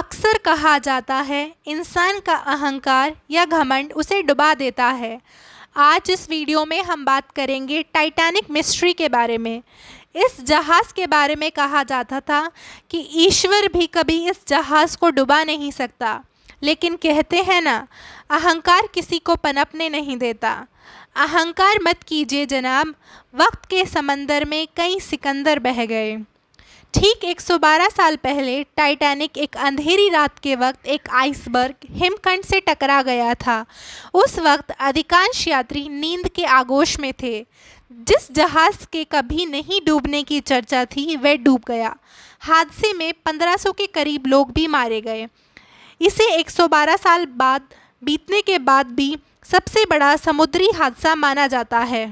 अक्सर कहा जाता है इंसान का अहंकार या घमंड उसे डुबा देता है। आज इस वीडियो में हम बात करेंगे टाइटैनिक मिस्ट्री के बारे में। इस जहाज़ के बारे में कहा जाता था कि ईश्वर भी कभी इस जहाज़ को डुबा नहीं सकता, लेकिन कहते हैं ना, अहंकार किसी को पनपने नहीं देता। अहंकार मत कीजिए जनाब, वक्त के समंदर में कई सिकंदर बह गए। ठीक 112 साल पहले टाइटैनिक एक अंधेरी रात के वक्त एक आइसबर्ग हिमखंड से टकरा गया था। उस वक्त अधिकांश यात्री नींद के आगोश में थे। जिस जहाज़ के कभी नहीं डूबने की चर्चा थी वह डूब गया। हादसे में 1500 के करीब लोग भी मारे गए। इसे 112 साल बाद बीतने के बाद भी सबसे बड़ा समुद्री हादसा माना जाता है।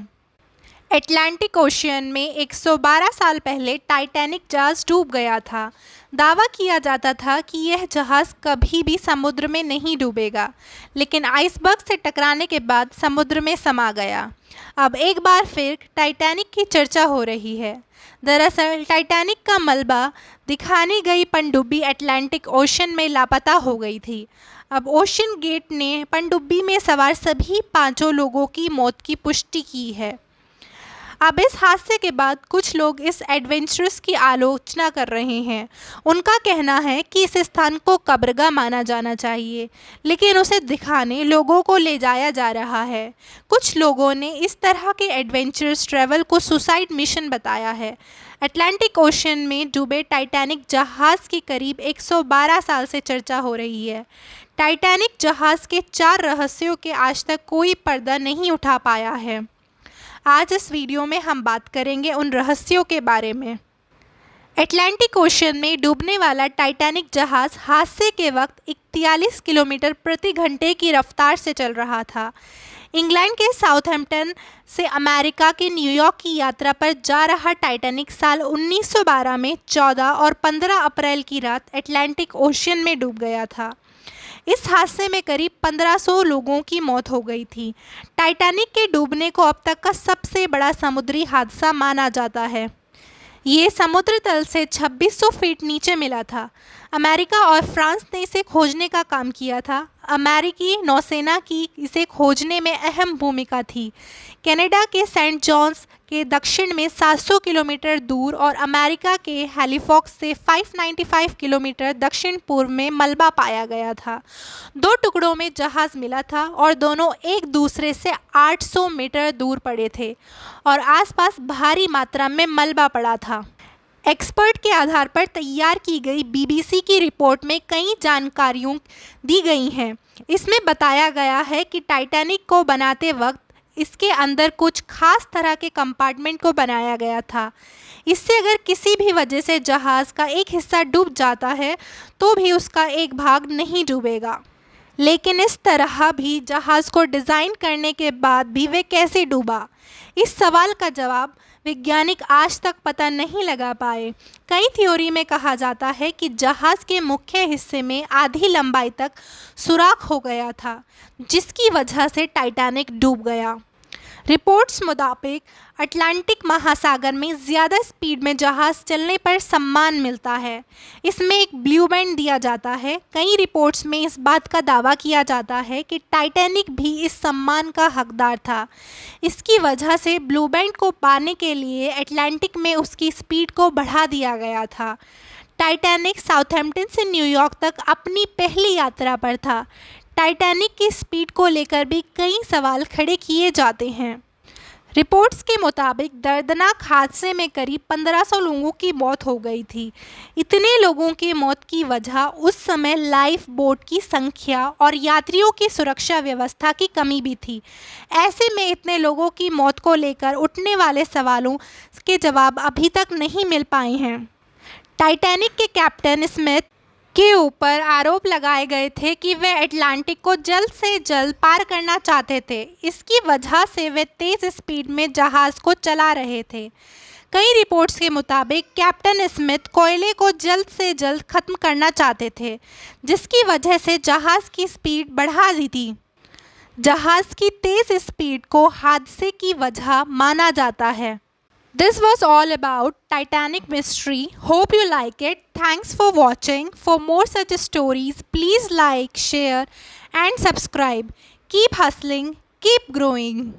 अटलांटिक ओशियन में 112 साल पहले टाइटैनिक जहाज़ डूब गया था। दावा किया जाता था कि यह जहाज़ कभी भी समुद्र में नहीं डूबेगा, लेकिन आइसबर्ग से टकराने के बाद समुद्र में समा गया। अब एक बार फिर टाइटैनिक की चर्चा हो रही है। दरअसल टाइटैनिक का मलबा दिखाने गई पनडुब्बी अटलांटिक ओशन में लापता हो गई थी। अब ओशन गेट ने पनडुब्बी में सवार सभी 5 लोगों की मौत की पुष्टि की है। अब इस हादसे के बाद कुछ लोग इस एडवेंचरस की आलोचना कर रहे हैं। उनका कहना है कि इस स्थान को कब्रगाह माना जाना चाहिए, लेकिन उसे दिखाने लोगों को ले जाया जा रहा है। कुछ लोगों ने इस तरह के एडवेंचरस ट्रैवल को सुसाइड मिशन बताया है। अटलांटिक ओशन में डूबे टाइटैनिक जहाज़ की करीब 112 साल से चर्चा हो रही है। टाइटैनिक जहाज़ के 4 रहस्यों के आज तक कोई पर्दा नहीं उठा पाया है। आज इस वीडियो में हम बात करेंगे उन रहस्यों के बारे में। अटलांटिक ओशन में डूबने वाला टाइटैनिक जहाज़ हादसे के वक्त 41 किलोमीटर प्रति घंटे की रफ्तार से चल रहा था। इंग्लैंड के साउथहैम्पटन से अमेरिका के न्यूयॉर्क की यात्रा पर जा रहा टाइटैनिक साल 1912 में 14 और 15 अप्रैल की रात अटलांटिक ओशन में डूब गया था। इस हादसे में करीब 1500 लोगों की मौत हो गई थी। टाइटैनिक के डूबने को अब तक का सबसे बड़ा समुद्री हादसा माना जाता है। ये समुद्र तल से 2600 फीट नीचे मिला था। अमेरिका और फ्रांस ने इसे खोजने का काम किया था। अमेरिकी नौसेना की इसे खोजने में अहम भूमिका थी। कनाडा के सेंट जॉन्स के दक्षिण में 700 किलोमीटर दूर और अमेरिका के हैलिफैक्स से 595 किलोमीटर दक्षिण पूर्व में मलबा पाया गया था। 2 टुकड़ों में जहाज़ मिला था और दोनों एक दूसरे से 800 मीटर दूर पड़े थे और आसपास भारी मात्रा में मलबा पड़ा था। एक्सपर्ट के आधार पर तैयार की गई बीबीसी की रिपोर्ट में कई जानकारियाँ दी गई हैं। इसमें बताया गया है कि टाइटैनिक को बनाते वक्त इसके अंदर कुछ खास तरह के कंपार्टमेंट को बनाया गया था। इससे अगर किसी भी वजह से जहाज़ का एक हिस्सा डूब जाता है तो भी उसका एक भाग नहीं डूबेगा। लेकिन इस तरह भी जहाज़ को डिज़ाइन करने के बाद भी वे कैसे डूबा, इस सवाल का जवाब वैज्ञानिक आज तक पता नहीं लगा पाए। कई थ्योरी में कहा जाता है कि जहाज़ के मुख्य हिस्से में आधी लंबाई तक सुराख हो गया था, जिसकी वजह से टाइटैनिक डूब गया। रिपोर्ट्स मुताबिक अटलांटिक महासागर में ज़्यादा स्पीड में जहाज़ चलने पर सम्मान मिलता है। इसमें एक ब्लू बैंड दिया जाता है। कई रिपोर्ट्स में इस बात का दावा किया जाता है कि टाइटैनिक भी इस सम्मान का हकदार था। इसकी वजह से ब्लू बैंड को पाने के लिए अटलांटिक में उसकी स्पीड को बढ़ा दिया गया था। टाइटैनिक साउथहैम्पटन से न्यूयॉर्क तक अपनी पहली यात्रा पर था। टाइटैनिक की स्पीड को लेकर भी कई सवाल खड़े किए जाते हैं। रिपोर्ट्स के मुताबिक दर्दनाक हादसे में करीब 1500 लोगों की मौत हो गई थी। इतने लोगों की मौत की वजह उस समय लाइफ बोट की संख्या और यात्रियों की सुरक्षा व्यवस्था की कमी भी थी। ऐसे में इतने लोगों की मौत को लेकर उठने वाले सवालों के जवाब अभी तक नहीं मिल पाए हैं। टाइटैनिक के कैप्टन स्मिथ के ऊपर आरोप लगाए गए थे कि वे अटलांटिक को जल्द से जल्द पार करना चाहते थे। इसकी वजह से वे तेज़ स्पीड में जहाज़ को चला रहे थे। कई रिपोर्ट्स के मुताबिक कैप्टन स्मिथ कोयले को जल्द से जल्द ख़त्म करना चाहते थे, जिसकी वजह से जहाज़ की स्पीड बढ़ा दी थी। जहाज़ की तेज़ स्पीड को हादसे की वजह माना जाता है। This was all about Titanic mystery. Hope you like it. Thanks for watching. For more such stories, please like, share, and subscribe. Keep hustling, keep growing.